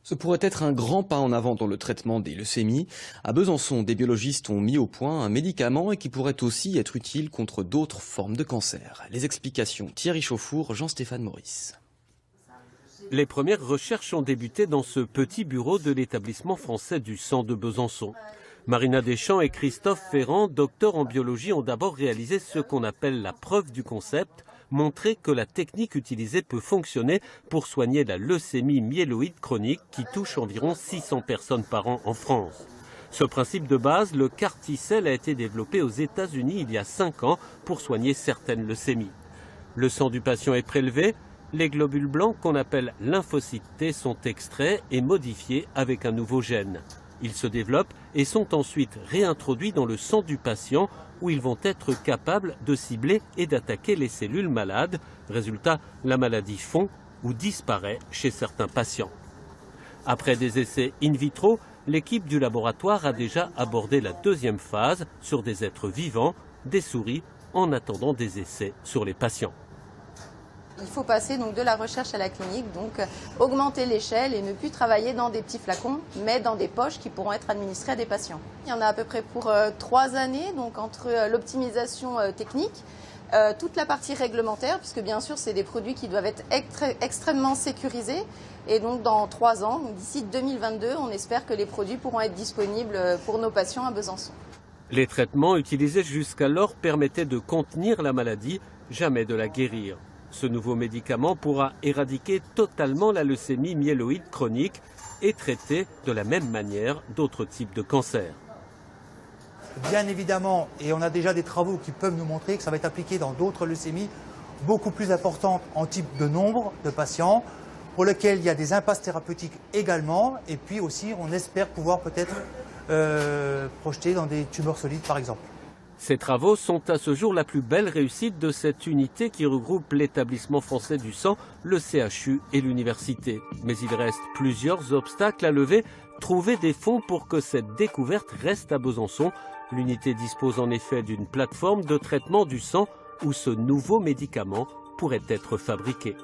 Ce pourrait être un grand pas en avant dans le traitement des leucémies. À Besançon, des biologistes ont mis au point un médicament et qui pourrait aussi être utile contre d'autres formes de cancer. Les explications Thierry Chauffour, Jean-Stéphane Maurice. Les premières recherches ont débuté dans ce petit bureau de l'établissement français du sang de Besançon. Marina Deschamps et Christophe Ferrand, docteurs en biologie, ont d'abord réalisé ce qu'on appelle la preuve du concept, montrer que la technique utilisée peut fonctionner pour soigner la leucémie myéloïde chronique qui touche environ 600 personnes par an en France. Ce principe de base, le Carticel, a été développé aux États-Unis il y a 5 ans pour soigner certaines leucémies. Le sang du patient est prélevé, les globules blancs qu'on appelle lymphocytes T sont extraits et modifiés avec un nouveau gène. Ils se développent et sont ensuite réintroduits dans le sang du patient où ils vont être capables de cibler et d'attaquer les cellules malades. Résultat, la maladie fond ou disparaît chez certains patients. Après des essais in vitro, l'équipe du laboratoire a déjà abordé la deuxième phase sur des êtres vivants, des souris, en attendant des essais sur les patients. Il faut passer donc de la recherche à la clinique, donc augmenter l'échelle et ne plus travailler dans des petits flacons, mais dans des poches qui pourront être administrées à des patients. Il y en a à peu près pour 3 années, donc entre l'optimisation technique, toute la partie réglementaire, puisque bien sûr c'est des produits qui doivent être extrêmement sécurisés. Et donc dans 3 ans, d'ici 2022, on espère que les produits pourront être disponibles pour nos patients à Besançon. Les traitements utilisés jusqu'alors permettaient de contenir la maladie, jamais de la guérir. Ce nouveau médicament pourra éradiquer totalement la leucémie myéloïde chronique et traiter de la même manière d'autres types de cancers. Bien évidemment, et on a déjà des travaux qui peuvent nous montrer que ça va être appliqué dans d'autres leucémies beaucoup plus importantes en type de nombre de patients, pour lesquels il y a des impasses thérapeutiques également, et puis aussi on espère pouvoir peut-être projeter dans des tumeurs solides par exemple. Ces travaux sont à ce jour la plus belle réussite de cette unité qui regroupe l'établissement français du sang, le CHU et l'université. Mais il reste plusieurs obstacles à lever. Trouver des fonds pour que cette découverte reste à Besançon. L'unité dispose en effet d'une plateforme de traitement du sang où ce nouveau médicament pourrait être fabriqué.